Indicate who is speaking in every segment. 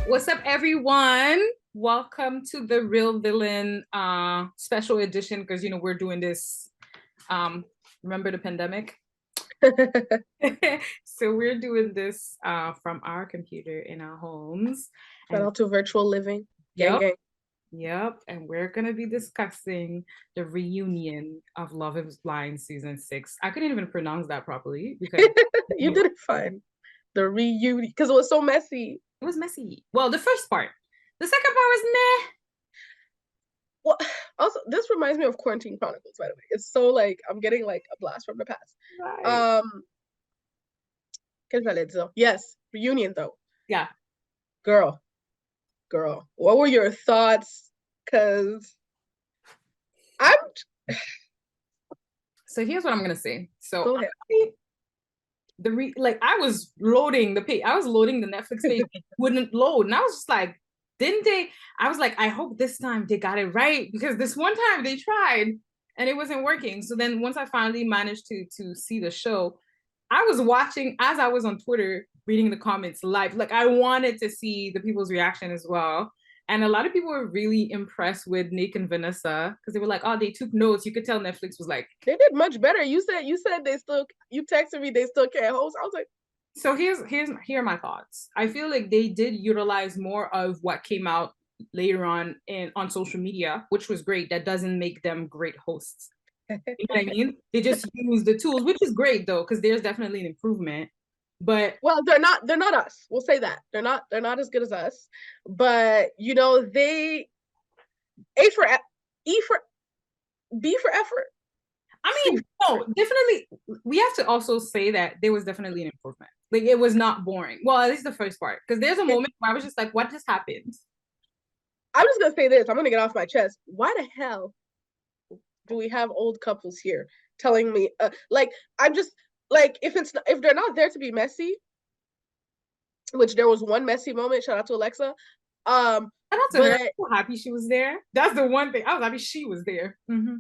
Speaker 1: What's up, everyone? Welcome to the Real Villain special edition because we're doing this. Remember the pandemic? So we're doing this from our computer in our homes.
Speaker 2: Shout out to virtual living.
Speaker 1: Yep. Gang. Yep. And we're gonna be discussing the reunion of Love is Blind season 6. I couldn't even pronounce that properly because
Speaker 2: you did it fine. The reunion, because it was so messy.
Speaker 1: It was messy. Well, the first part. The second part was meh.
Speaker 2: Well, also, this reminds me of Quarantine Chronicles, by the way. It's so like, I'm getting like a blast from the past. Right. Yes, reunion though.
Speaker 1: Yeah.
Speaker 2: Girl, what were your thoughts? Because
Speaker 1: So here's what I'm going to say. So I was loading the page. I was loading the Netflix page. Wouldn't load. And I was just like, didn't they? I was like, I hope this time they got it right, because this one time they tried and it wasn't working. So then once I finally managed to see the show, I was watching as I was on Twitter, reading the comments live. Like, I wanted to see the people's reaction as well. And a lot of people were really impressed with Nick and Vanessa because they were like, oh, they took notes. You could tell Netflix was like,
Speaker 2: they did much better. You said you texted me they still can't host. I was like,
Speaker 1: so here are my thoughts. I feel like they did utilize more of what came out later on on social media, which was great. That doesn't make them great hosts. You know what I mean? They just use the tools, which is great though, because there's definitely an improvement. But
Speaker 2: well, they're not us. We'll say that. They're not as good as us. But they A for E for B for effort.
Speaker 1: I mean, no, definitely we have to also say that there was definitely an improvement. Like, it was not boring. Well, at least the first part. Because there's a moment where I was just like, what just happened?
Speaker 2: I'm just gonna say this. I'm gonna get off my chest. Why the hell do we have old couples here telling me like, I'm just like, if they're not there to be messy, which there was one messy moment, shout out to Alexa.
Speaker 1: Shout out to her. I'm so happy she was there. That's the one thing. I was happy she was there. Mm-hmm.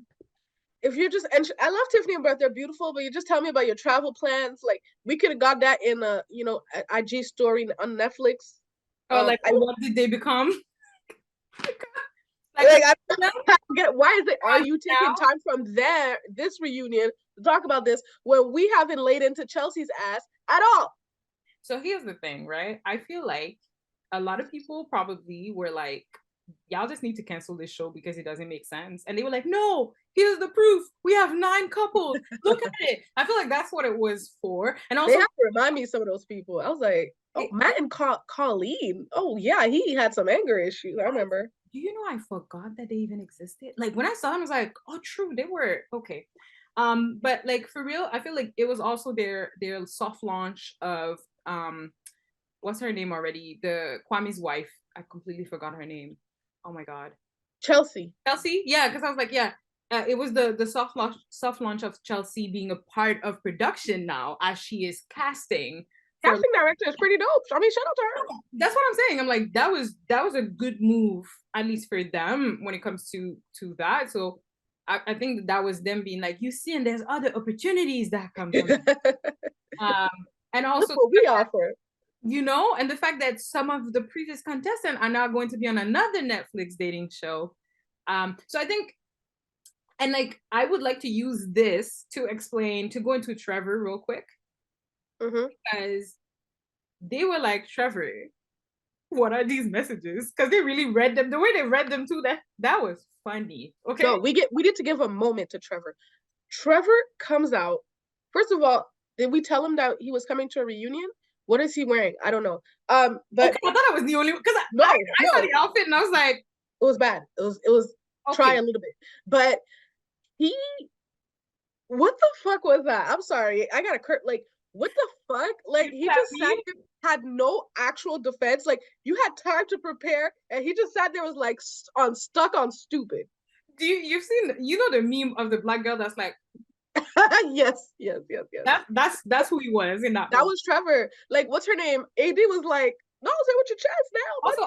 Speaker 2: If you're just, and I love Tiffany and Bert, they're beautiful, but you just tell me about your travel plans. Like, we could have got that in a an IG story on Netflix.
Speaker 1: Oh, like, what did they become?
Speaker 2: I get, why is it, are you taking time from this reunion to talk about this when we haven't laid into Chelsea's ass at all?
Speaker 1: So here's the thing, right? I feel like a lot of people probably were like, y'all just need to cancel this show because it doesn't make sense. And they were like, no, here's the proof. We have 9 couples. Look at it. I feel like that's what it was for. And also,
Speaker 2: they have to remind me of some of those people. I was like, oh, Matt and Colleen. Oh yeah, he had some anger issues. I remember.
Speaker 1: Do you know I forgot that they even existed? Like, when I saw them, I was like, oh, true, they were okay. But like, for real, I feel like it was also their soft launch of what's her name already? The Kwame's wife. I completely forgot her name. Oh my god.
Speaker 2: Chelsea.
Speaker 1: Yeah, because I was like, yeah. It was the soft launch of Chelsea being a part of production now, as she is casting.
Speaker 2: Casting director is pretty dope. I mean, shout out to her.
Speaker 1: That's what I'm saying. I'm like, that was a good move, at least for them, when it comes to that. So I think that was them being like, you see, and there's other opportunities that come from and also
Speaker 2: what we offer.
Speaker 1: And the fact that some of the previous contestants are now going to be on another Netflix dating show. So I think, and like, I would like to use this to go into Trevor real quick.
Speaker 2: Mm-hmm.
Speaker 1: Because they were like, Trevor, what are these messages? Because they really read them. The way they read them too, that was funny. Okay.
Speaker 2: No, we need to give a moment to Trevor. Trevor comes out. First of all, did we tell him that he was coming to a reunion? What is he wearing? I don't know. But
Speaker 1: okay, I thought I was the only one, because I saw the outfit and I was like,
Speaker 2: it was bad. It was okay. Try a little bit. But what the fuck was that? I'm sorry. I got a like, what the fuck? Like, he just sat there, had no actual defense. Like, you had time to prepare, and he just sat there, was like stuck on stupid.
Speaker 1: You've seen the meme of the black girl that's like,
Speaker 2: yes.
Speaker 1: That's who he was in that.
Speaker 2: That was Trevor. Like, what's her name? AD was like, no, say with your chest now.
Speaker 1: Also,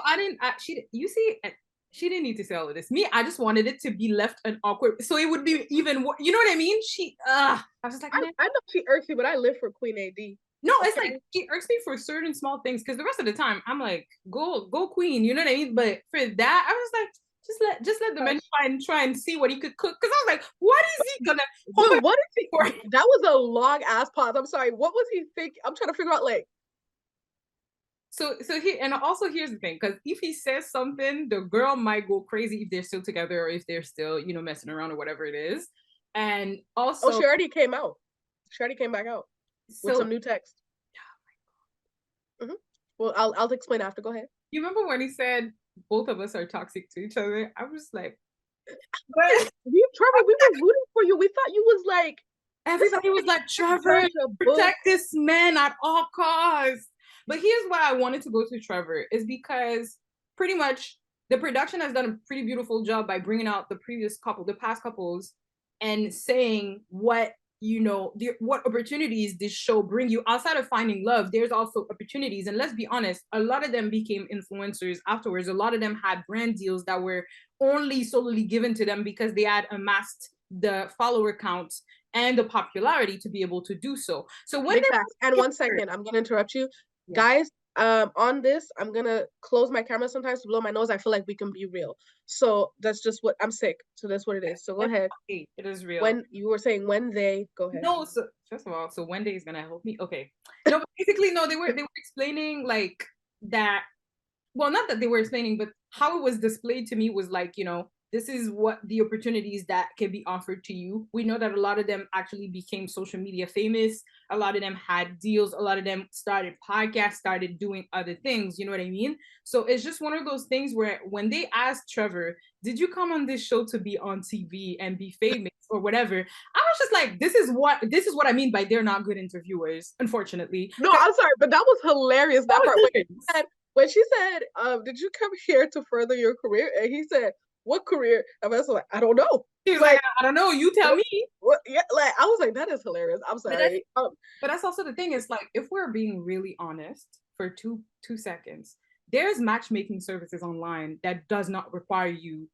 Speaker 1: she didn't need to say all of this. Me, I just wanted it to be left an awkward, so it would be even. You know what I mean? I was just like,
Speaker 2: I know she irks you, but I live for Queen AD.
Speaker 1: No, it's
Speaker 2: Okay.
Speaker 1: like he irks me for certain small things because the rest of the time I'm like, go queen, you know what I mean? But for that, I was like, just let the man try and see what he could cook. Because I was like, what is he gonna hold
Speaker 2: But what is he?
Speaker 1: for?
Speaker 2: That was a long ass pause. I'm sorry. What was he thinking? I'm trying to figure out. Like,
Speaker 1: So he, and also here's the thing, because if he says something, the girl might go crazy if they're still together or if they're still, messing around or whatever it is. And
Speaker 2: oh,
Speaker 1: also,
Speaker 2: she already came out. She already came back out with
Speaker 1: so
Speaker 2: some new text. Well, I'll explain after. Go ahead.
Speaker 1: you remember when he said both of us are toxic to each other? I was like, but
Speaker 2: Trevor, we were rooting for you. We thought you was like
Speaker 1: everybody was like, Trevor, protect this man at all costs. But here's why I wanted to go to Trevor, is because pretty much the production has done a pretty beautiful job by bringing out the past couples, and saying what what opportunities this show bring you outside of finding love. There's also opportunities, and let's be honest, a lot of them became influencers afterwards. A lot of them had brand deals that were only solely given to them because they had amassed the follower count and the popularity to be able to do so. So when
Speaker 2: big facts. And 1 second, I'm gonna interrupt you, guys. On this, I'm gonna close my camera sometimes to blow my nose. I feel like we can be real. So that's just what I'm sick. So that's what it is. So go ahead.
Speaker 1: It is real.
Speaker 2: When you were saying when they go ahead.
Speaker 1: No, so first of all, so Wendy is gonna help me. Okay. No, but basically, no, they were explaining like that. Well, not that they were explaining, but how it was displayed to me was like, this is what the opportunities that can be offered to you. We know that a lot of them actually became social media famous. A lot of them had deals. A lot of them started podcasts, started doing other things. You know what I mean? So it's just one of those things where when they asked Trevor, did you come on this show to be on TV and be famous or whatever? I was just like, this is what I mean by they're not good interviewers, unfortunately.
Speaker 2: No, I'm sorry, but that was hilarious. That part when she said, did you come here to further your career? And he said, what career? And I was like, I don't know.
Speaker 1: He was like, I don't know, you tell me.
Speaker 2: Yeah, like I was like, that is hilarious. I'm sorry.
Speaker 1: But that's also the thing, is like, if we're being really honest for two seconds, there's matchmaking services online that does not require you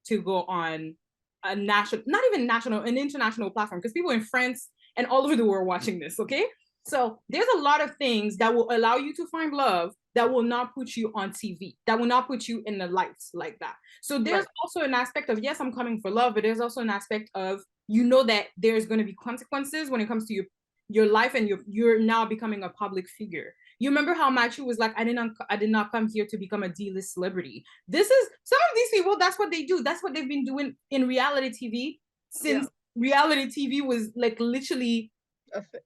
Speaker 1: to go on a national, not even national, an international platform, because people in France and all over the world watching this, okay? So there's a lot of things that will allow you to find love that will not put you on TV, that will not put you in the lights like that. So there's also an aspect of, yes, I'm coming for love, but there's also an aspect of, that there's going to be consequences when it comes to your life, and you're now becoming a public figure. You remember how Machu was like, I did not come here to become a D-list celebrity. This is some of these people, that's what they do. That's what they've been doing in reality TV since reality TV was like literally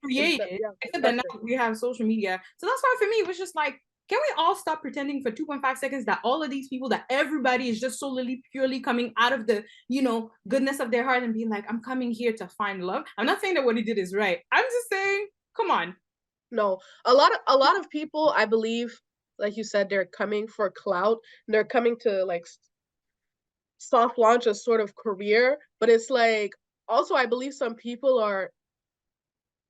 Speaker 1: created. Except that now we have social media. So that's why for me it was just like, can we all stop pretending for 2.5 seconds that all of these people, that everybody is just solely purely coming out of the goodness of their heart and being like, I'm coming here to find love. I'm not saying that what he did is right. I'm just saying, come on.
Speaker 2: No, a lot of people, I believe, like you said, they're coming for clout. They're coming to like soft launch a sort of career, but it's like also I believe some people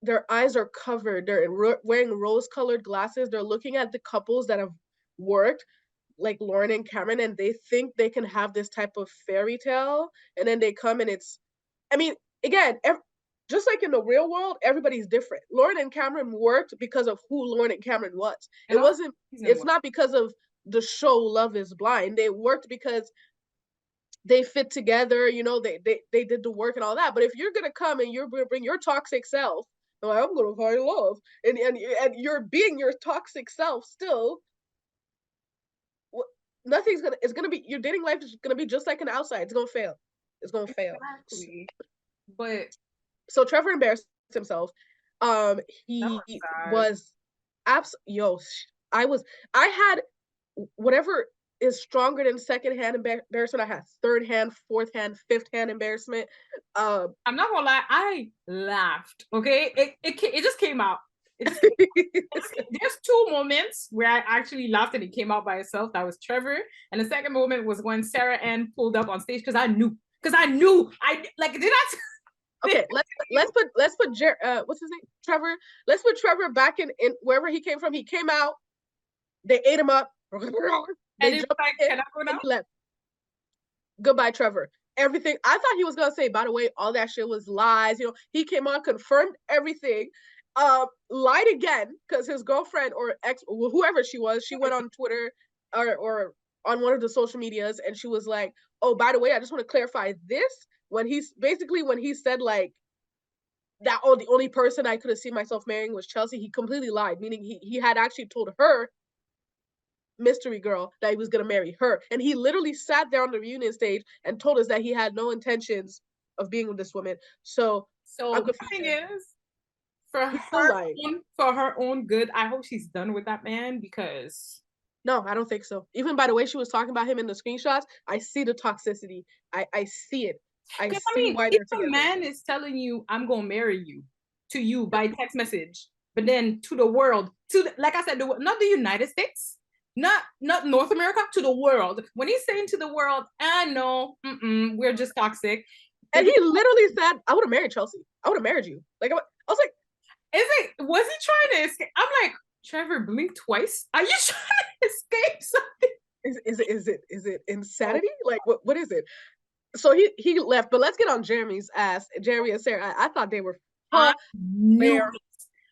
Speaker 2: their eyes are covered. They're wearing rose-colored glasses. They're looking at the couples that have worked, like Lauren and Cameron, and they think they can have this type of fairy tale, and then they come and it's, I mean, again, just like in the real world, everybody's different. Lauren and Cameron worked because of who Lauren and Cameron was. It's not because of the show Love is Blind. They worked because they fit together, they did the work and all that. But if you're gonna come and you're gonna bring your toxic self, like, I'm gonna find love, and you're being your toxic self still, it's gonna be, your dating life is gonna be just like an outside. It's gonna fail.
Speaker 1: Exactly. But
Speaker 2: so Trevor embarrassed himself. He was I had whatever is stronger than secondhand embarrassment. I had third hand, fourth hand, fifth hand embarrassment.
Speaker 1: I'm not gonna lie, I laughed. Okay, it just came out. There's two moments where I actually laughed and it came out by itself. That was Trevor, and the second moment was when Sarah Ann pulled up on stage, because I knew I like, did I.
Speaker 2: Okay, let's put what's his name? Trevor. Let's put Trevor back in wherever he came from. He came out. They ate him up. They jumped like, in, can I go now? He left. Goodbye, Trevor. Everything. I thought he was gonna say, by the way, all that shit was lies. He came on, confirmed everything, lied again because his girlfriend or ex, whoever she was, she went on Twitter or on one of the social medias and she was like, "Oh, by the way, I just want to clarify this." When he said like that, oh, the only person I could have seen myself marrying was Chelsea, he completely lied, meaning he had actually told her, mystery girl, that he was gonna marry her, and he literally sat there on the reunion stage and told us that he had no intentions of being with this woman. So I'm
Speaker 1: So the
Speaker 2: confused.
Speaker 1: thing is, for
Speaker 2: He's still lying.
Speaker 1: for her own good, I hope she's done with that man because
Speaker 2: No, I don't think so. Even by the way she was talking about him in the screenshots, I see the toxicity. I see it. I
Speaker 1: because I
Speaker 2: see
Speaker 1: mean,
Speaker 2: why
Speaker 1: if
Speaker 2: they're
Speaker 1: a
Speaker 2: together.
Speaker 1: man is telling you I'm gonna marry you to you by text message, but then to the world, like I said, not the United States, not North America, to the world. When he's saying to the world, "I know, we're just toxic,"
Speaker 2: And he literally said, "I would have married Chelsea. I would have married you." Like I was like,
Speaker 1: is it? Was he trying to escape? I'm like, Trevor, blink twice. Are you trying to escape something?
Speaker 2: is it insanity? Like what is it? So he left, but let's get on Jeremy's ass. Jeremy and Sarah, I thought they were
Speaker 1: I knew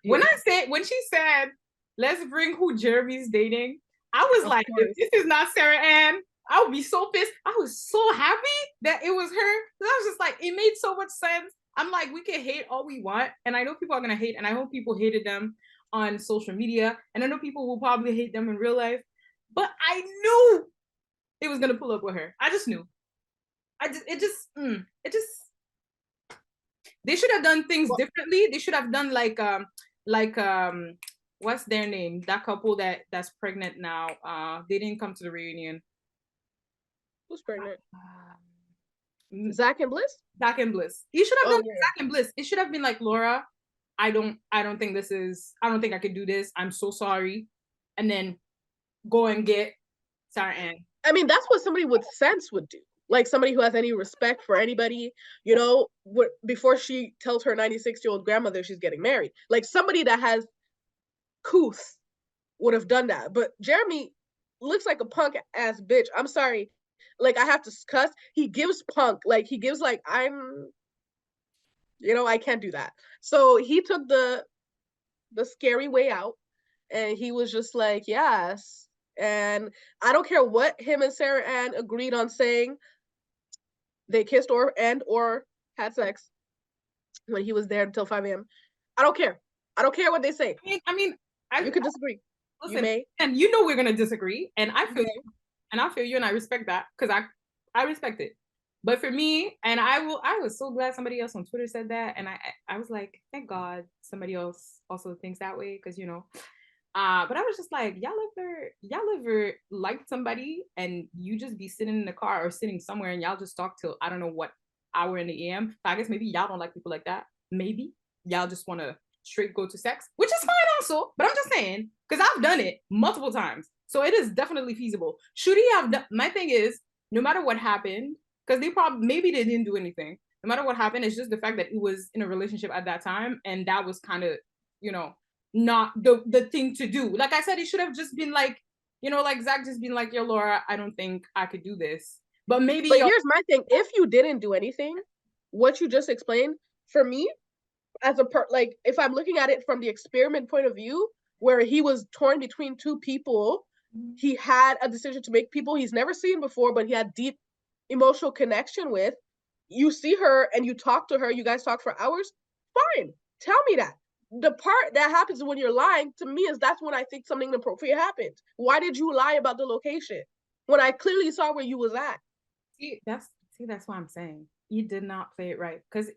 Speaker 2: hilarious.
Speaker 1: when she said, "Let's bring who Jeremy's dating," I was
Speaker 2: Of
Speaker 1: like, "If
Speaker 2: course.
Speaker 1: this is not Sarah Ann, I would be so pissed." I was so happy that it was her. I was just like, it made so much sense. I'm like, we can hate all we want, and I know people are gonna hate, and I hope people hated them on social media, and I know people will probably hate them in real life. But I knew it was gonna pull up with her. I just knew. It just they should have done things
Speaker 2: Well,
Speaker 1: differently. They should have done like what's their name? That couple that's pregnant now. They didn't come to the reunion.
Speaker 2: who's pregnant?
Speaker 1: Um,
Speaker 2: Zach and Bliss?
Speaker 1: Zach and Bliss. You should have
Speaker 2: Oh
Speaker 1: done
Speaker 2: yeah.
Speaker 1: Zach and Bliss. It should have been like, Laura, I don't think this is I don't think I could do this. I'm so sorry. And then go and get Sarah Ann.
Speaker 2: I mean, that's what somebody with sense would do. Like somebody who has any respect for anybody, you know, before she tells her 96-year-old grandmother she's getting married. Like somebody that has couth would have done that. But Jeremy looks like a punk ass bitch. I'm sorry. Like I have to cuss. He gives punk. Like he gives like I can't do that. So he took the scary way out and he was just like, yes. And I don't care what him and Sarah Ann agreed on saying. They kissed or had sex when he was there until 5 a.m. I don't care. I don't care what they say.
Speaker 1: I mean,
Speaker 2: You could disagree. You
Speaker 1: listen,
Speaker 2: may.
Speaker 1: and you know we're gonna disagree, and I
Speaker 2: You
Speaker 1: feel
Speaker 2: may.
Speaker 1: you, and I feel you, and I respect that because I respect it. But for me, and I was so glad somebody else on Twitter said that, and I was like, thank God somebody else also thinks that way because but I was just like, y'all ever liked somebody and you just be sitting in the car or sitting somewhere and y'all just talk till I don't know what hour in the AM. I guess maybe y'all don't like people like that. Maybe y'all just want to straight go to sex, which is fine also. But I'm just saying because I've done it multiple times, so it is definitely feasible. Should he have done? My thing is, no matter what happened, because maybe they didn't do anything. No matter what happened, it's just the fact that it was in a relationship at that time, and that was kind of you know not the thing to do. Like I said, it should have just been like, like Zach just being like, yo, Laura, I don't think I could do this. But maybe
Speaker 2: But here's my thing. If you didn't do anything, what you just explained, for me, as like if I'm looking at it from the experiment point of view, where he was torn between two people, he had a decision to make, people he's never seen before, but he had deep emotional connection with. You see her and you talk to her, you guys talk for hours, fine. Tell me that. The part that happens when you're lying to me is that's when I think something inappropriate happened. Why did you lie about the location when I clearly saw where you was at?
Speaker 1: That's what I'm saying. He did not play it right. Because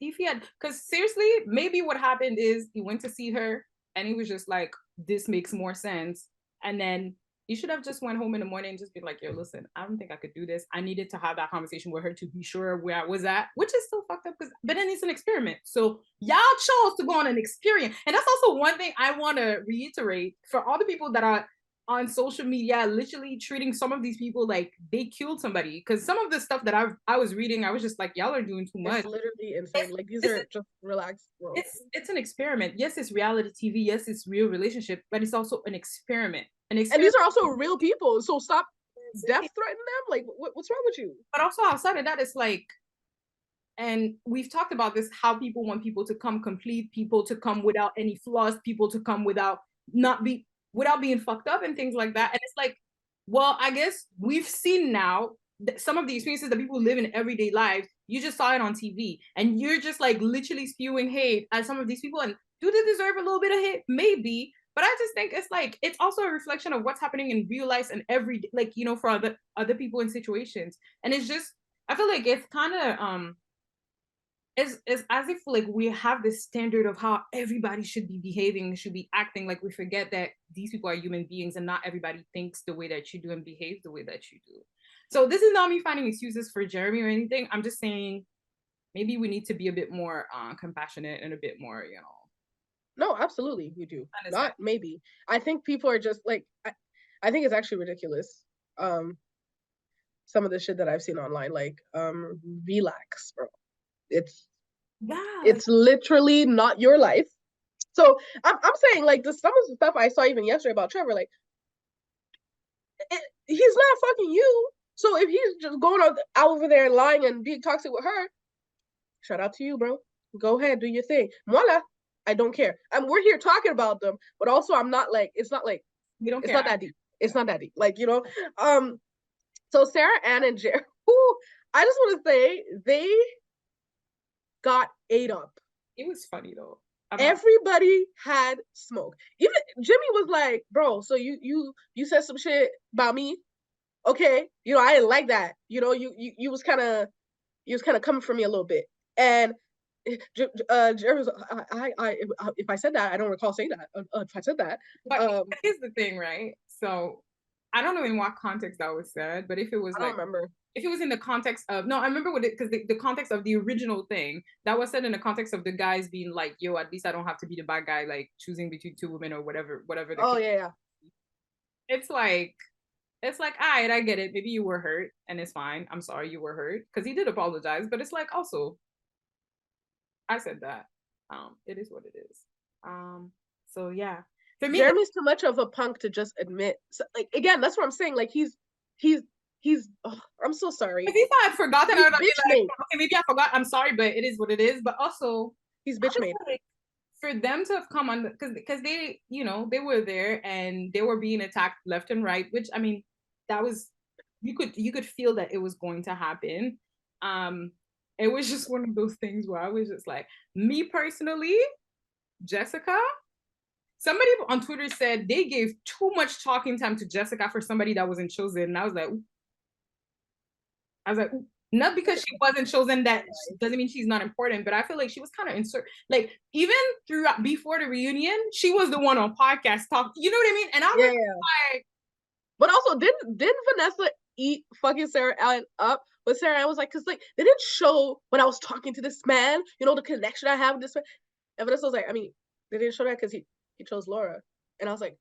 Speaker 1: seriously, maybe what happened is he went to see her and he was just like, this makes more sense. And then he should have just went home in the morning and just been like, yo, listen, I don't think I could do this. I needed to have that conversation with her to be sure where I was at, which is still fucked up but then it's an experiment. So y'all chose to go on an experience. And that's also one thing I want to reiterate for all the people that are on social media literally treating some of these people like they killed somebody, because some of the stuff that I was reading, I was just like, y'all are doing too much.
Speaker 2: It's literally insane. Like these are just relaxed.
Speaker 1: It's an experiment. Yes, it's reality TV. Yes, it's real relationship, but it's also an experiment.
Speaker 2: And these are also real people. So stop death threatening them. Like what's wrong with you?
Speaker 1: But also outside of that, it's like And we've talked about this, how people want people to come complete, people to come without any flaws, people to come without not be without being fucked up and things like that. And it's like, well, I guess we've seen now that some of the experiences that people live in everyday lives, you just saw it on TV and you're just like literally spewing hate at some of these people. And do they deserve a little bit of hate? Maybe. But I just think it's like it's also a reflection of what's happening in real life and every, like, you know, for other people in situations. And it's just, I feel like it's kind of it's as if like we have this standard of how everybody should be behaving, should be acting. Like we forget that these people are human beings and not everybody thinks the way that you do and behaves the way that you do. So this is not me finding excuses for Jeremy or anything. I'm just saying maybe we need to be a bit more compassionate and a bit more, you know.
Speaker 2: No, absolutely, we do. Not maybe. I think people are just like, I think it's actually ridiculous. Some of the shit that I've seen online, like, relax, bro. It's literally not your life. So I'm saying, like, some of the stuff I saw even yesterday about Trevor, like, he's not fucking you. So if he's just going out over there lying and being toxic with her, shout out to you, bro. Go ahead, do your thing. Voila. I don't care. We're here talking about them, but also I'm not like, it's not like, it's not that deep. It's not that deep. Like, you know, so Sarah Ann and Jerry, I just want to say they got ate up.
Speaker 1: It was funny though.
Speaker 2: Everybody had smoke. Even Jimmy was like, bro, so you said some shit about me. Okay. You know, I didn't like that. You know, you was kind of coming for me a little bit. And Jerry was, if I said that, I don't recall saying that. If I said that.
Speaker 1: But here's the thing, right? So I don't know in what context that was said, but if it was, I don't remember. If it was in the context of, no, I remember what it, because the context of the original thing that was said in the context of the guys being like, yo, at least I don't have to be the bad guy, like choosing between two women or whatever the
Speaker 2: yeah.
Speaker 1: It's like, all right, I get it. Maybe you were hurt and it's fine. I'm sorry you were hurt, because he did apologize, but it's like, also, I said that. It is what it is. So yeah.
Speaker 2: For me, Jeremy's too much of a punk to just admit. So, like, again, that's what I'm saying. Like, he's oh, I'm so sorry.
Speaker 1: If he thought I'd forgotten, I would be like, okay, maybe I forgot. I'm sorry, but it is what it is. But also,
Speaker 2: he's bitch made.
Speaker 1: Like, for them to have come on, because they, you know, they were there and they were being attacked left and right, which, I mean, that was, you could feel that it was going to happen. It was just one of those things where I was just like, me personally, Jessica, somebody on Twitter said they gave too much talking time to Jessica for somebody that wasn't chosen. And I was like, not because she wasn't chosen, that doesn't mean she's not important, but I feel like she was kind of like, even throughout, before the reunion, she was the one on podcast talk, you know what I mean? And I was like,
Speaker 2: but also didn't Vanessa eat fucking Sarah Allen up? But Sarah Ann was like, because like they didn't show when I was talking to this man, you know, the connection I have with this man. And Vanessa was like, I mean, they didn't show that because he chose Laura. And I was like,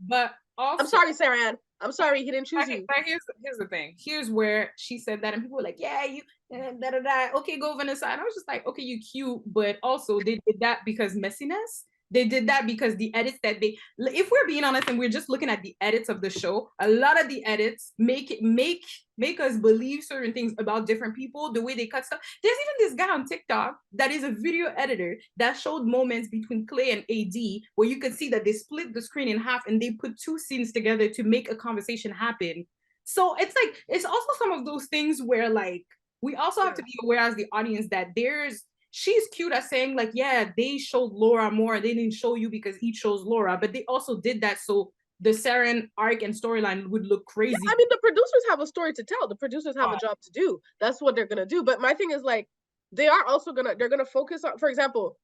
Speaker 1: but also,
Speaker 2: I'm sorry, Sarah Ann. I'm sorry he didn't choose you.
Speaker 1: But here's the thing. Here's where she said that, and people were like, yeah, you da da da. Okay, go Vanessa. And I was just like, okay, you cute, but also they did that because messiness. They did that because the edits that they, if we're being honest and we're just looking at the edits of the show, a lot of the edits make us believe certain things about different people, the way they cut stuff. There's even this guy on TikTok that is a video editor that showed moments between Clay and AD where you could see that they split the screen in half and they put two scenes together to make a conversation happen. So it's like, it's also some of those things where like, we also have to be aware as the audience that she's cute at saying like, yeah, they showed Laura more. They didn't show you because he chose Laura, but they also did that so the Saren arc and storyline would look crazy.
Speaker 2: Yeah, I mean, the producers have a story to tell. The producers have a job to do. That's what they're gonna do. But my thing is like, they're gonna focus on, for example,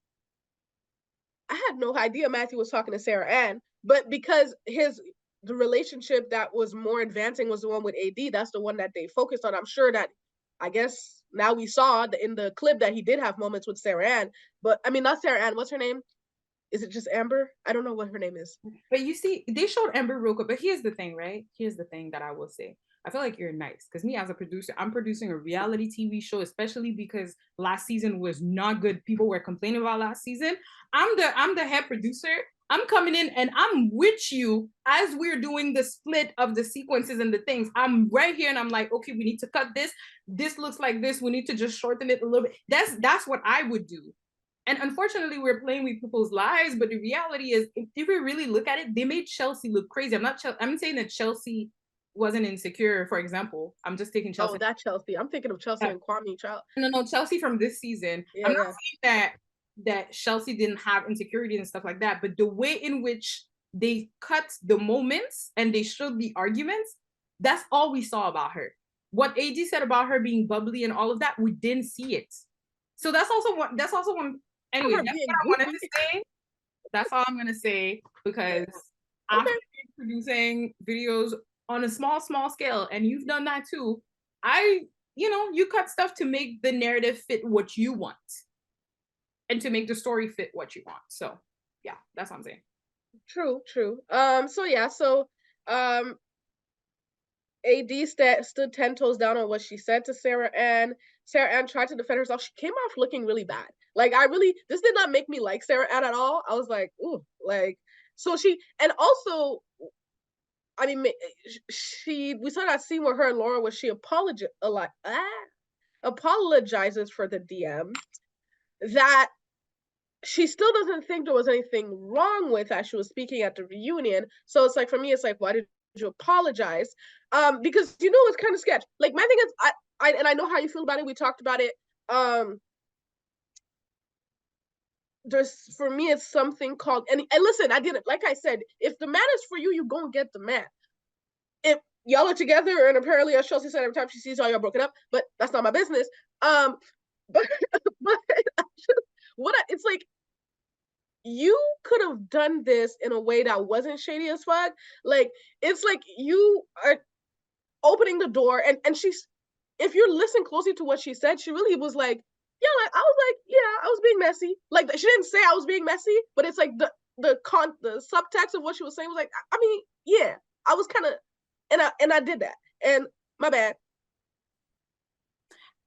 Speaker 2: I had no idea Matthew was talking to Sarah Ann, but because the relationship that was more advancing was the one with AD, that's the one that they focused on. I'm sure that, I guess now we saw in the clip that he did have moments with Sarah Ann, but I mean, not Sarah Ann, what's her name? Is it just Amber? I don't know what her name is.
Speaker 1: But you see, they showed Amber real quick, but here's the thing, right? Here's the thing that I will say. I feel like you're nice, because me as a producer, I'm producing a reality TV show, especially because last season was not good. People were complaining about last season. I'm the head producer. I'm coming in and I'm with you as we're doing the split of the sequences and the things. I'm right here and I'm like, okay, we need to cut this. This looks like this. We need to just shorten it a little bit. That's what I would do. And unfortunately, we're playing with people's lives. But the reality is, if we really look at it, they made Chelsea look crazy. I'm saying that Chelsea wasn't insecure, for example. I'm just taking Chelsea.
Speaker 2: Oh, that Chelsea. I'm thinking of Chelsea and Kwame Child.
Speaker 1: No, Chelsea from this season.
Speaker 2: Yeah,
Speaker 1: I'm not
Speaker 2: yeah.
Speaker 1: saying that Chelsea didn't have insecurity and stuff like that, but the way in which they cut the moments and they showed the arguments, that's all we saw about her. What AD said about her being bubbly and all of that, we didn't see it. So that's also one. Anyway, that's what I wanted to say. That's all I'm gonna say because after producing videos on a small scale, and you've done that too, you cut stuff to make the narrative fit what you want and to make the story fit what you want. So yeah, that's what I'm saying.
Speaker 2: True. So AD stood 10 toes down on what she said to Sarah Ann. Sarah Ann tried to defend herself. She came off looking really bad. Like, this did not make me like Sarah Ann at all. I was like, ooh, like, so and also, I mean, we saw that scene with her and Laura where she apologizes for the DM that she still doesn't think there was anything wrong with as she was speaking at the reunion. So it's like, for me, it's like, why did you apologize? Because it's kind of sketch. Like, my thing is, I know how you feel about it. We talked about it. For me, it's something called, and listen, I didn't, like I said, if the man is for you, you go and get the man. If y'all are together, and apparently, as Chelsea said, every time she sees y'all broken up, but that's not my business. But it's like, you could have done this in a way that wasn't shady as fuck. Like, it's like you are opening the door, and if you listen closely to what she said, she really was like, yeah, like, I was like, yeah, I was being messy. Like, she didn't say I was being messy, but it's like the subtext of what she was saying was like, I mean, yeah, I was kind of, and I did that, and my bad.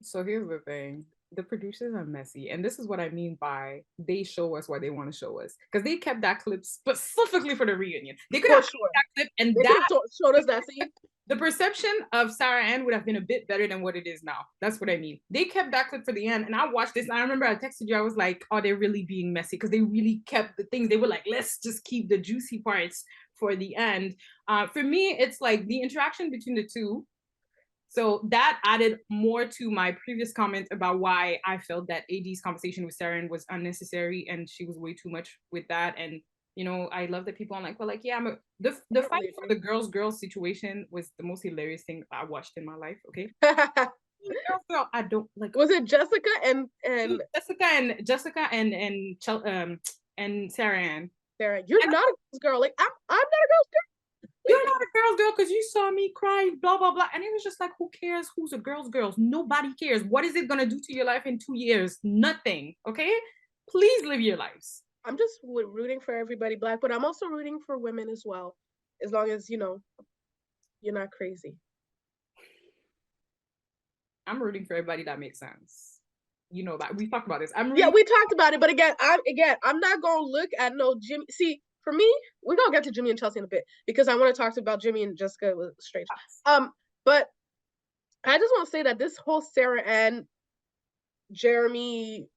Speaker 1: So here's the thing. The producers are messy, and this is what I mean by they show us what they want to show us, because they kept that clip specifically for the reunion. They could have kept that clip, and
Speaker 2: they
Speaker 1: that
Speaker 2: showed us that scene.
Speaker 1: The perception of Sarah Ann would have been a bit better than what it is now. That's what I mean. They kept that clip for the end, and I watched this, and I remember I texted you. I was like, "Oh, they're really being messy," because they really kept the things. They were like, "Let's just keep the juicy parts for the end." For me, it's like the interaction between the two. So that added more to my previous comment about why I felt that AD's conversation with Saren was unnecessary and she was way too much with that. And I love that people are like, well, like, yeah, the fight for the girls situation was the most hilarious thing I watched in my life. Okay. Girl, I don't like.
Speaker 2: Was it Jessica and
Speaker 1: Jessica and Sarah Ann?
Speaker 2: Sarah, you're not a girl's girl. Like, I'm not a girl's girl.
Speaker 1: You're not a girl's girl because you saw me crying, blah, blah, blah. And it was just like, who cares who's a girl's girl? Nobody cares. What is it going to do to your life in 2 years? Nothing. Okay? Please live your lives.
Speaker 2: I'm just rooting for everybody Black, but I'm also rooting for women as well. As long as, you're not crazy.
Speaker 1: I'm rooting for everybody that makes sense. We talked about this.
Speaker 2: We talked about it, but again, I'm not going to look at no Jimmy. See, for me, we're gonna get to Jimmy and Chelsea in a bit because I want to talk about Jimmy and Jessica with Strange. But I just want to say that this whole Sarah and Jeremy,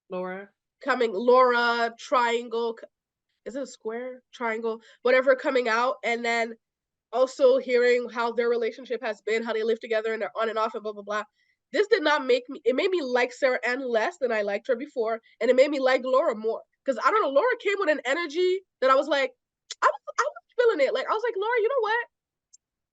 Speaker 1: Laura
Speaker 2: triangle, is it a square triangle, whatever, coming out, and then also hearing how their relationship has been, how they live together and they're on and off and blah blah blah. This did not make me. It made me like Sarah Ann less than I liked her before, and it made me like Laura more. Because I don't know, Laura came with an energy that I was like, I was feeling it. Like, I was like, Laura, you know what?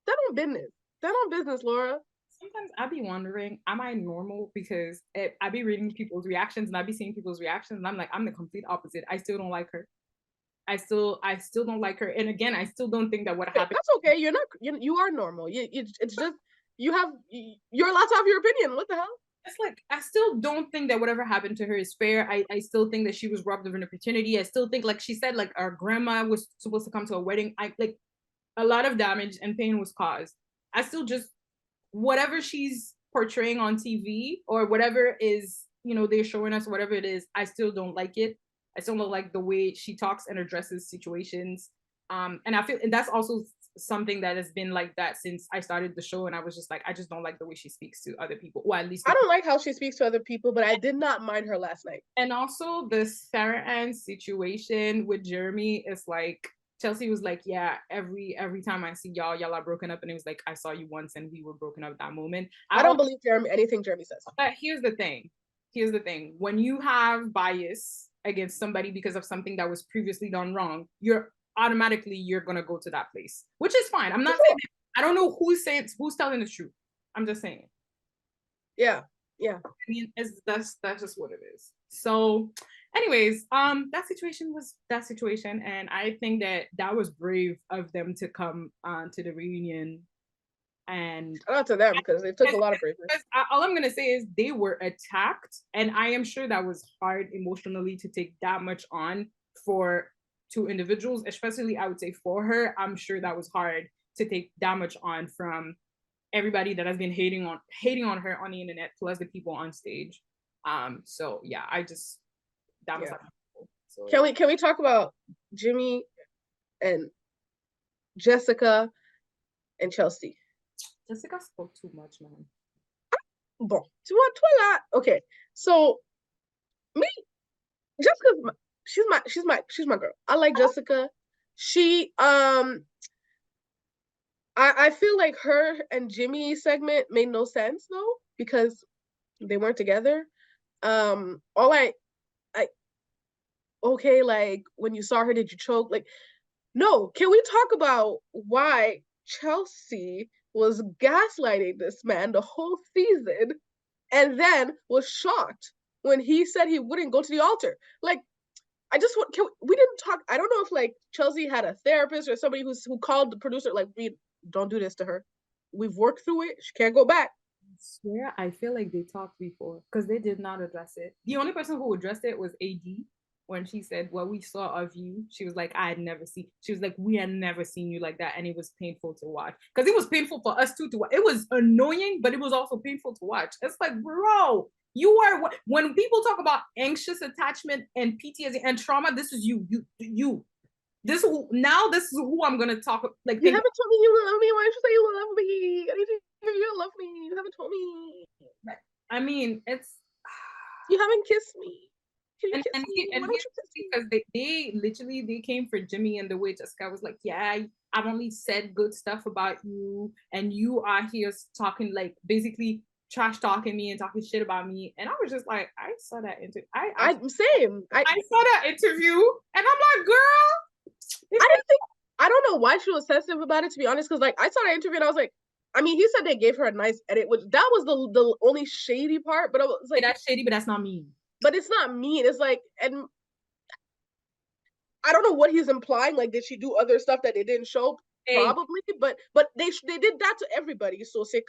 Speaker 2: That on business. That on business, Laura.
Speaker 1: Sometimes I be wondering, am I normal? Because I be reading people's reactions and I be seeing people's reactions, and I'm like, I'm the complete opposite. I still don't like her. I still don't like her. And again, I still don't think that what happened.
Speaker 2: That's okay. You're not. You are normal. It's just you're allowed to have your opinion. What the hell?
Speaker 1: It's like, I still don't think that whatever happened to her is fair. I still think that she was robbed of an opportunity. I still think, like she said, like our grandma was supposed to come to a wedding. Like a lot of damage and pain was caused. I still just, whatever she's portraying on TV or whatever is, they're showing us, whatever it is, I still don't like it. I still don't like the way she talks and addresses situations. And I feel and that's also something that has been like that since I started the show. And I was just like, I just don't like the way she speaks to other people, or at least
Speaker 2: I don't like how she speaks to other people, but I did not mind her last night.
Speaker 1: and also the Sarah Ann situation with Jeremy is like Chelsea was like, yeah, every time I see y'all are broken up, and it was like I saw you once and we were broken up at that moment.
Speaker 2: I don't believe anything Jeremy says.
Speaker 1: But here's the thing. Here's the thing. When you have bias against somebody because of something that was previously done wrong, you're gonna go to that place, which is fine. I'm not saying I don't know who's telling the truth. I'm just saying.
Speaker 2: Yeah. Yeah.
Speaker 1: I mean, that's just what it is. So, anyways, that situation was that situation, and I think that was brave of them to come to the reunion. And
Speaker 2: shout out to them because they took a lot of bravery.
Speaker 1: All I'm gonna say is they were attacked, and I am sure that was hard emotionally to take that much on for two individuals, especially I would say for her. I'm sure that was hard to take that much on from everybody that has been hating on her on the internet, plus the people on stage. So yeah, I just that was
Speaker 2: so, can we talk about Jimmy and Jessica and Chelsea?
Speaker 1: Jessica spoke too much, man.
Speaker 2: Bon, tu vois, toi là, okay. So me, Jessica, she's my girl. I like Jessica. She I feel like her and Jimmy segment made no sense though because they weren't together. All I okay, like when you saw her, did you choke? Like, no. Can we talk about why Chelsea was gaslighting this man the whole season, and then was shocked when he said he wouldn't go to the altar? Like, I just want. We didn't talk. I don't know if like Chelsea had a therapist or somebody who called the producer. Like, we don't do this to her. We've worked through it. She can't go back.
Speaker 1: I swear, I feel like they talked before because they did not address it. The only person who addressed it was AD when she said, "What we saw of you," she was like, "I had never seen." She was like, "We had never seen you like that," and it was painful to watch because it was painful for us too to watch. It was annoying, but it was also painful to watch. It's like, bro, you are when people talk about anxious attachment and PTSD and trauma. This is you. This is who I'm gonna talk. Like,
Speaker 2: you haven't told me you love me. Why don't you say you love me? I need to hear you love me. You haven't told me.
Speaker 1: I mean, it's
Speaker 2: you haven't kissed me.
Speaker 1: And because they literally they came for Jimmy, and the way Jessica was like, yeah, I've only said good stuff about you, and you are here talking like basically trash talking me and talking shit about me. And I was just like, I saw that interview. I saw that interview, and I'm like, girl,
Speaker 2: I don't know why she was sensitive about it, to be honest, because like I saw that interview and I was like, I mean, he said they gave her a nice edit, which that was the only shady part, but I was like,
Speaker 1: that's shady, but that's not mean.
Speaker 2: But it's not mean. It's like, and I don't know what he's implying. Like, did she do other stuff that they didn't show? Probably, but they did that to everybody. So sick.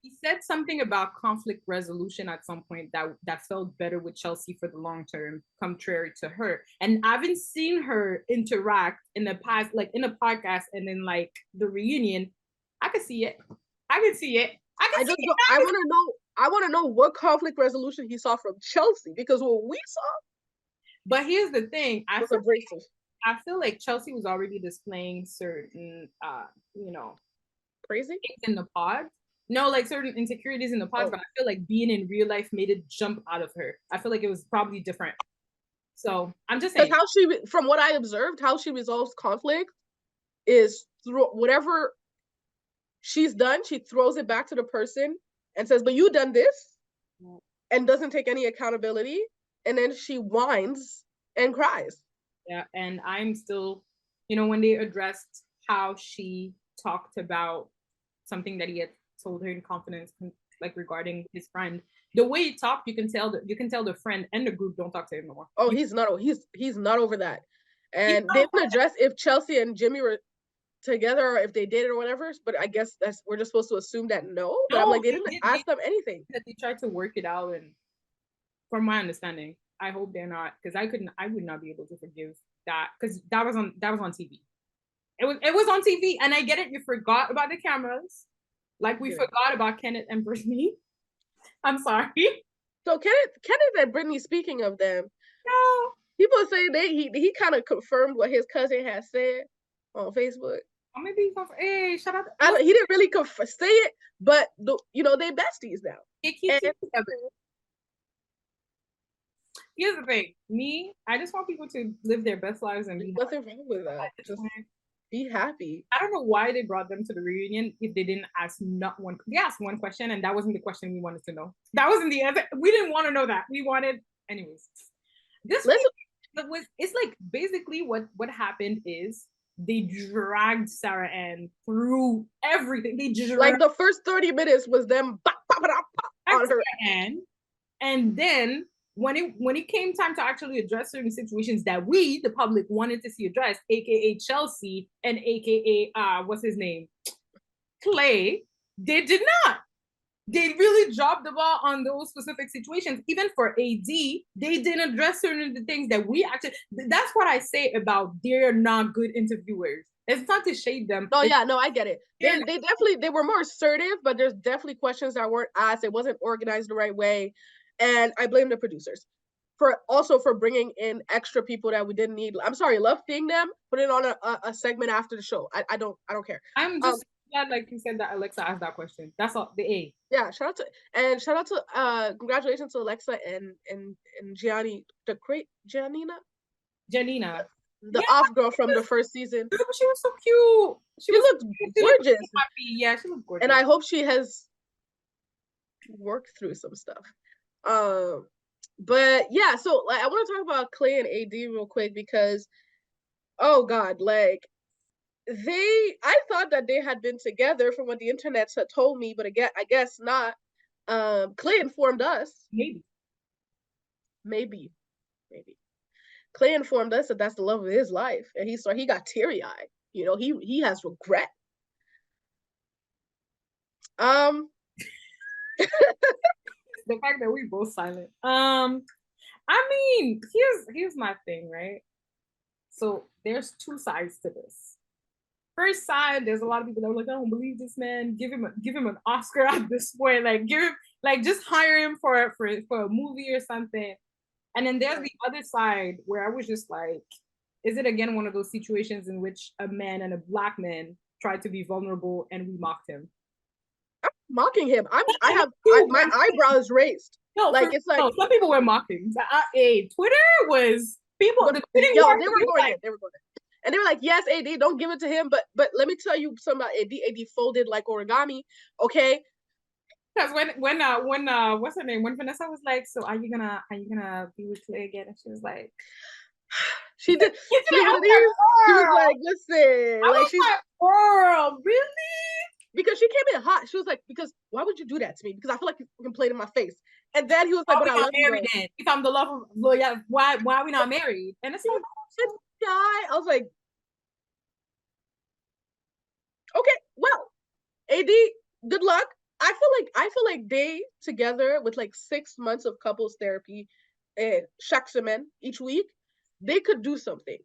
Speaker 1: He said something about conflict resolution at some point that felt better with Chelsea for the long term, contrary to her. And I haven't seen her interact in the past, like in a podcast and then like the reunion. I can see it. I want
Speaker 2: to know what conflict resolution he saw from Chelsea, because what we saw.
Speaker 1: But here's the thing. I feel like Chelsea was already displaying certain,
Speaker 2: crazy
Speaker 1: things in the pod. No, like certain insecurities in the pod, but I feel like being in real life made it jump out of her. I feel like it was probably different. So I'm just saying.
Speaker 2: From what I observed, how she resolves conflict is through whatever she's done, she throws it back to the person and says, but you done this, and doesn't take any accountability. And then she whines and cries.
Speaker 1: Yeah, and I'm still, when they addressed how she talked about something that he had told her in confidence, like regarding his friend, the way he talked, you can tell the friend and the group don't talk to him no more.
Speaker 2: Oh, he's not over that. And they didn't address if Chelsea and Jimmy were together or if they dated or whatever, but I guess we're just supposed to assume that no. But I'm like, they didn't ask them anything.
Speaker 1: That they tried to work it out, and from my understanding, I hope they're not, because I would not be able to forgive that, because that was on TV. It was on TV, and I get it. You forgot about the cameras, like we forgot about Kenneth and Brittany. I'm sorry.
Speaker 2: So Kenneth and Brittany, speaking of them, People are saying he kind of confirmed what his cousin had said on Facebook.
Speaker 1: Or maybe hey, shout out.
Speaker 2: He didn't really say it, but they besties now.
Speaker 1: It together. Here's the thing. I just want people to live their best lives and be
Speaker 2: nothing wrong with that. Just be happy.
Speaker 1: I don't know why they brought them to the reunion if they didn't ask not one. They asked one question, and that wasn't the question we wanted to know. That wasn't the answer. We didn't want to know that. We wanted, anyways. It's like basically what happened is they dragged Sarah Ann through everything. They dragged,
Speaker 2: like the first 30 minutes was them on her
Speaker 1: Ann, and then when it came time to actually address certain situations that we, the public, wanted to see addressed, aka Chelsea and aka what's his name, Clay, they did not. They really dropped the ball on those specific situations. Even for AD, they didn't address certain things that we actually. That's what I say about they're not good interviewers. It's not to shade them.
Speaker 2: Oh yeah, no, I get it. They were more assertive, but there's definitely questions that weren't asked. It wasn't organized the right way, and I blame the producers for bringing in extra people that we didn't need. I'm sorry, love seeing them. Put it on a segment after the show. I don't care.
Speaker 1: I'm just glad, like you said, that Alexa asked that question. That's all. The A.
Speaker 2: Yeah, shout out to congratulations to Alexa and Gianni, the great Janina, the off girl from the first season.
Speaker 1: She was so cute.
Speaker 2: She looked gorgeous.
Speaker 1: Happy. Yeah, she looked gorgeous.
Speaker 2: And I hope she has worked through some stuff. But yeah, so like I want to talk about Clay and AD real quick because, oh God, like I thought that they had been together from what the internet had told me, but again, I guess not. Clay informed us. Maybe. Clay informed us that that's the love of his life, and he got teary-eyed. He has regret.
Speaker 1: The fact that we both silent. I mean, here's my thing, right? So there's two sides to this. First side, there's a lot of people that are like, I don't believe this man. Give him an Oscar at this point. Like just hire him for a movie or something. And then there's the other side where I was just like, is it again one of those situations in which a man and a Black man tried to be vulnerable and we mocked him?
Speaker 2: I'm mocking him. My eyebrows raised.
Speaker 1: No, like it's like some people were mocking. Twitter was people.
Speaker 2: They were going in. And they were like, yes, AD, don't give it to him. But let me tell you something about AD. AD folded like origami. Okay.
Speaker 1: Because when what's her name? When Vanessa was like, so are you gonna be with Clay again? And she was like,
Speaker 2: she did. She was like, listen, she's
Speaker 1: like, girl, really?
Speaker 2: Because she came in hot. She was like, because why would you do that to me? Because I feel like you can play it in my face. And then he was like, but I love you.
Speaker 1: If I'm the love of Loya, why are we not married? And it's like,
Speaker 2: I was like, okay, well, AD, good luck. I feel like they together with like 6 months of couples therapy and chaque semaine each week, they could do something.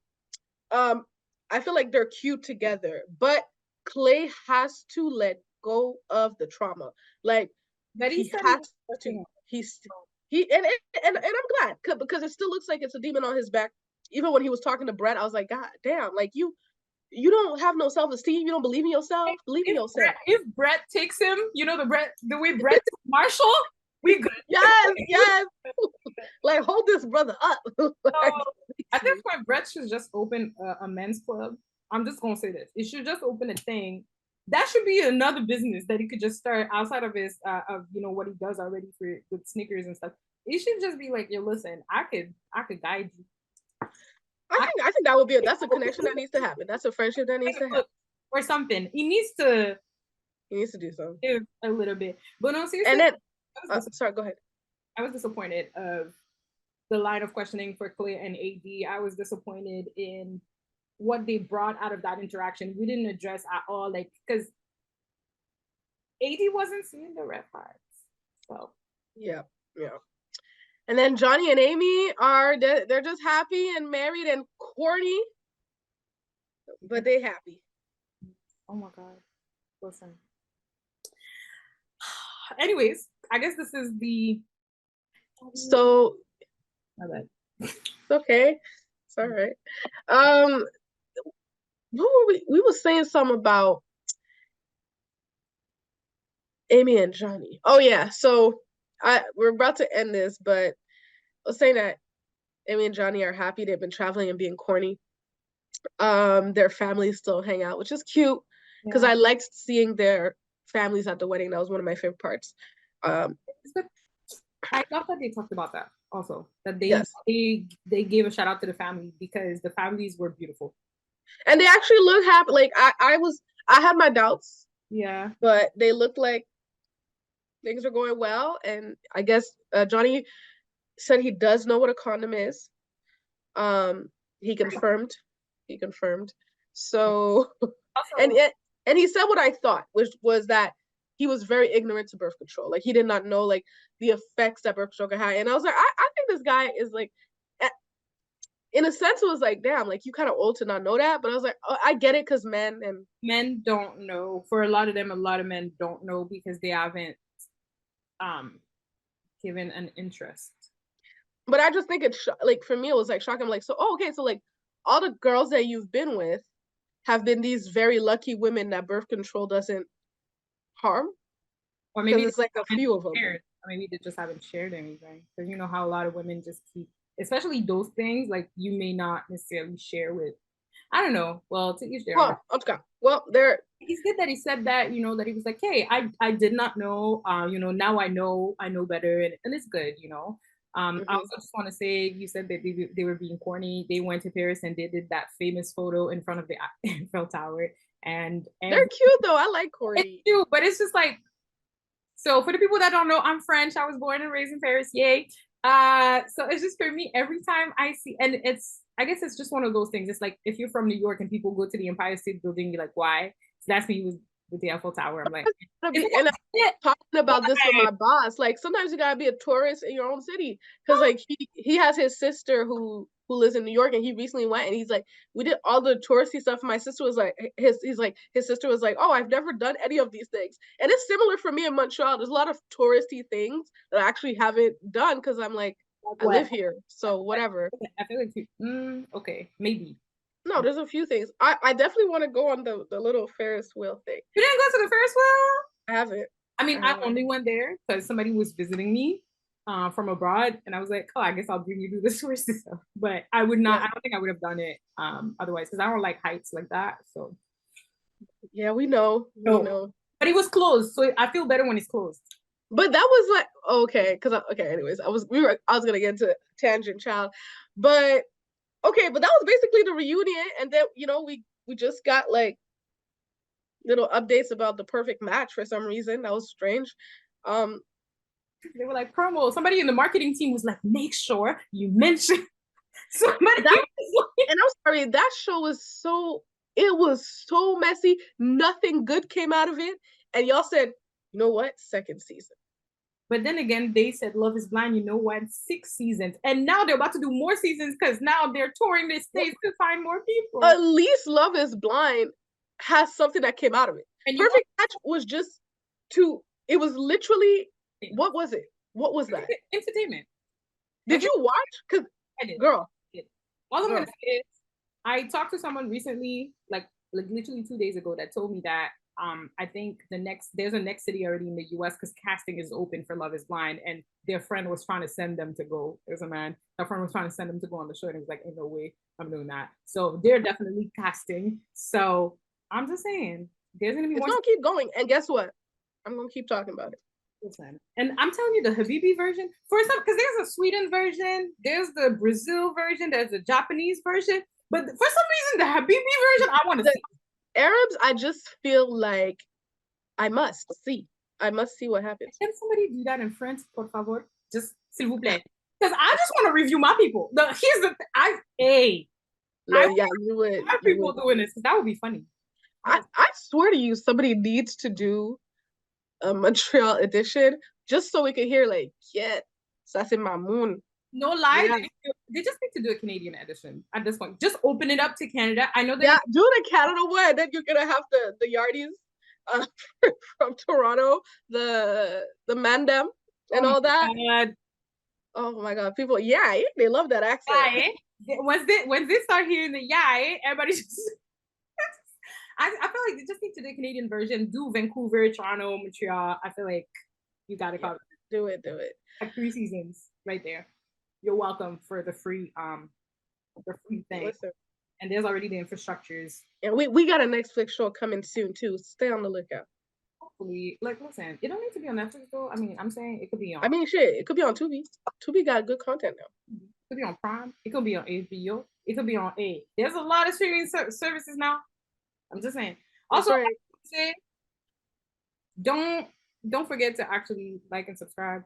Speaker 2: I feel like they're cute together, but Clay has to let go of the trauma. Like he has to. And I'm glad because it still looks like it's a demon on his back. Even when he was talking to Brett, I was like, God damn, like you don't have no self-esteem. You don't believe in yourself. Believe in yourself.
Speaker 1: If Brett takes him, the way Brett Marshall, we good.
Speaker 2: Yes. Like hold this brother up.
Speaker 1: At this point, Brett should just open a men's club. I'm just gonna say this: it should just open a thing. That should be another business that he could just start outside of his of what he does already with sneakers and stuff. It should just be like, listen, I could guide you.
Speaker 2: I think that would be that's a connection that needs to happen. That's a friendship that needs to happen.
Speaker 1: Or something. He needs to
Speaker 2: do something.
Speaker 1: A little bit. But no, seriously.
Speaker 2: And then sorry, go ahead.
Speaker 1: I was disappointed of the line of questioning for Clay and AD. I was disappointed in what they brought out of that interaction. We didn't address at all, like, because AD wasn't seeing the red flags. So
Speaker 2: yeah. And then Johnny and Amy they're just happy and married and corny, but they happy.
Speaker 1: Oh my God. Listen. Anyways, I guess this is the
Speaker 2: so okay. It's all right. What were we were saying something about Amy and Johnny. Oh yeah. So we're about to end this, but I was saying that Amy and Johnny are happy. They've been traveling and being corny. Their families still hang out, which is cute because
Speaker 1: Yeah.
Speaker 2: I liked seeing their families at the wedding. That was one of my favorite parts. Um,
Speaker 1: I love that they talked about that also. That
Speaker 2: yes,
Speaker 1: they gave a shout out to the family because the families were beautiful.
Speaker 2: and they actually look happy. Like I had my doubts,
Speaker 1: Yeah.
Speaker 2: but they looked like things are going well. And I guess Johnny said he does know what a condom is. Um, he confirmed. He confirmed. So, and
Speaker 1: Also,
Speaker 2: it, and he said what I thought, which was that he was very ignorant to birth control. Like he did not know like the effects that birth control could have. And I was like, I think this guy is like, in a sense, it was like, damn, like you kind of old to not know that. But I was like, oh, I get it because men and
Speaker 1: men don't know. For a lot of them, a lot of men don't know because they haven't um given an interest.
Speaker 2: but I just think it's like for me, it was like shocking. I'm like, so oh, okay, so like all the girls that you've been with have been these very lucky women that birth control doesn't harm
Speaker 1: Or
Speaker 2: because
Speaker 1: maybe
Speaker 2: it's like a few of them.
Speaker 1: shared. Or maybe they just haven't shared anything. Because you know how a lot of women just keep, especially those things, like you may not necessarily share with. I don't know. Well, to each their own.
Speaker 2: Oh, okay. Well, there.
Speaker 1: He's good that he said that, that he was like, hey, I did not know, now I know better, and it's good, I
Speaker 2: Mm-hmm.
Speaker 1: also just want to say, you said that they were being corny. They went to Paris and they did that famous photo in front of the Eiffel Tower, and
Speaker 2: They're cute though. I like
Speaker 1: it's
Speaker 2: Corey.
Speaker 1: cute, but it's just like, so for the people that don't know, I'm French. I was born and raised in Paris. Yay. So it's just for me, every time I see, and I guess it's just one of those things. It's like if you're from New York and people go to the Empire State Building, you're like, why? So that's me with the Eiffel Tower. I'm like,
Speaker 2: And I'm talking about this with my boss. Like sometimes you gotta be a tourist in your own city because like he has his sister who lives in New York and he recently went and he's like we did all the touristy stuff. My sister was like his sister was like, oh, I've never done any of these things, and it's similar for me in Montreal. There's a lot of touristy things that I actually haven't done because I'm like I live here, so whatever.
Speaker 1: I feel like okay, maybe.
Speaker 2: No, there's a few things. I definitely want to go on the little Ferris wheel thing.
Speaker 1: You didn't go to the Ferris wheel?
Speaker 2: I haven't.
Speaker 1: I mean, I only went there because somebody was visiting me from abroad, and I was like, oh, I guess I'll bring you to the touristy stuff. But I would not.
Speaker 2: Yeah.
Speaker 1: I don't think I would have done it otherwise because I don't like heights like that. So
Speaker 2: Yeah, we know. We
Speaker 1: no,
Speaker 2: know.
Speaker 1: but it was closed, so I feel better when it's closed.
Speaker 2: But that was like okay, because okay, anyways, I was gonna get into tangent child. But okay, but that was basically the reunion, and then we just got like little updates about the perfect match for some reason. That was strange. Um
Speaker 1: They were like promo. Somebody in the marketing team was like, make sure you mention somebody.
Speaker 2: that, and I'm sorry, that show was it was so messy. Nothing good came out of it. And y'all said, you know what? Second season.
Speaker 1: But then again, they said Love is Blind, 6 seasons. And now they're about to do more seasons because now they're touring the states to find more people.
Speaker 2: At least Love is Blind has something that came out of it. And Perfect Match was just it was literally, what was it? What was that?
Speaker 1: Entertainment.
Speaker 2: Did you watch? Because, girl.
Speaker 1: All I'm going to say is, I talked to someone recently, like literally 2 days ago, that told me that I think there's a next city already in the US because casting is open for Love is Blind, and their friend was trying to send them to go. There's a man, their friend was trying to send them to go on the show, and he was like, ain't no way I'm doing that. So they're definitely casting. So I'm just saying, there's gonna be more.
Speaker 2: It's gonna keep going, and guess what? I'm gonna keep talking about it.
Speaker 1: Listen, and I'm telling you, the Habibi version, for some, because there's a Sweden version, there's the Brazil version, there's the Japanese version, but for some reason, the Habibi version, I want to see.
Speaker 2: Arabs, I just feel like I must see what happens.
Speaker 1: Can somebody do that in French, por favor? Just, s'il vous plaît. Because I just want to review my people. Here's the thing.
Speaker 2: You would.
Speaker 1: People doing this, because that would be funny.
Speaker 2: I swear to you, somebody needs to do a Montreal edition just so we can hear like, yeah, ça c'est ma moon.
Speaker 1: No lie, they just need to do a Canadian edition at this point. Just open it up to Canada. I know that.
Speaker 2: Do the Canada one. Then you're gonna have the Yardies from Toronto, the Mandem and all that. Oh my god, people, yeah, they love that accent.
Speaker 1: Yeah, once they start hearing the yeah, everybody just I feel like they just need to do the Canadian version. Do Vancouver, Toronto, Montreal. I feel like you got to
Speaker 2: Yeah,
Speaker 1: cover
Speaker 2: do it, do it.
Speaker 1: like 3 seasons right there. You're welcome for the free thing.
Speaker 2: Listen,
Speaker 1: And there's already the infrastructures.
Speaker 2: and we got a Netflix show coming soon too. Stay on the lookout.
Speaker 1: Hopefully, like listen, it don't need to be on Netflix though. I mean, I'm saying it could be
Speaker 2: I
Speaker 1: on.
Speaker 2: mean, shit, it could be on Tubi. Tubi got good content now.
Speaker 1: It could be on Prime. It could be on HBO. It could be on A. There's a lot of streaming services now. I'm just saying.
Speaker 2: That's
Speaker 1: Also,
Speaker 2: right.
Speaker 1: say don't don't forget to actually like and subscribe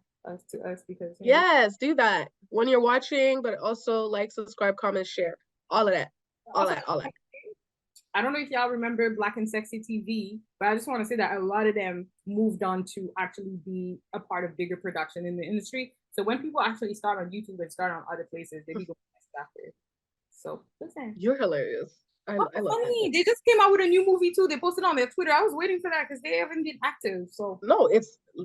Speaker 1: to us because
Speaker 2: Yes, do that when you're watching, but also like, subscribe, comment, share, all of that, all
Speaker 1: also
Speaker 2: that, all that.
Speaker 1: I don't know if y'all remember Black and Sexy TV, but I just want to say that a lot of them moved on to actually be a part of bigger production in the industry. So when people actually start on YouTube and start on other places, they be going after. So listen.
Speaker 2: You're hilarious. I love it.
Speaker 1: Funny. They just came out with a new movie too. They posted on their Twitter. I was waiting for that because they haven't been active. So
Speaker 2: No,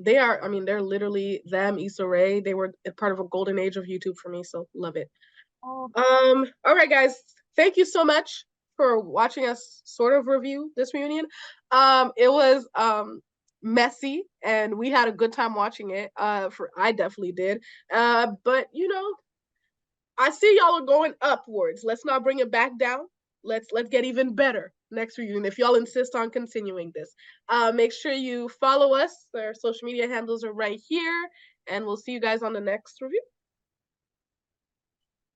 Speaker 2: they are. I mean, they're literally them. Issa Rae. They were a part of a golden age of YouTube for me. So love it.
Speaker 1: oh,
Speaker 2: All right, guys. Thank you so much for watching us sort of review this reunion. It was messy, and we had a good time watching it. I definitely did. But I see y'all are going upwards. Let's not bring it back down. Let's get even better next reunion if y'all insist on continuing this. Make sure you follow us. Our social media handles are right here, and we'll see you guys on the next review.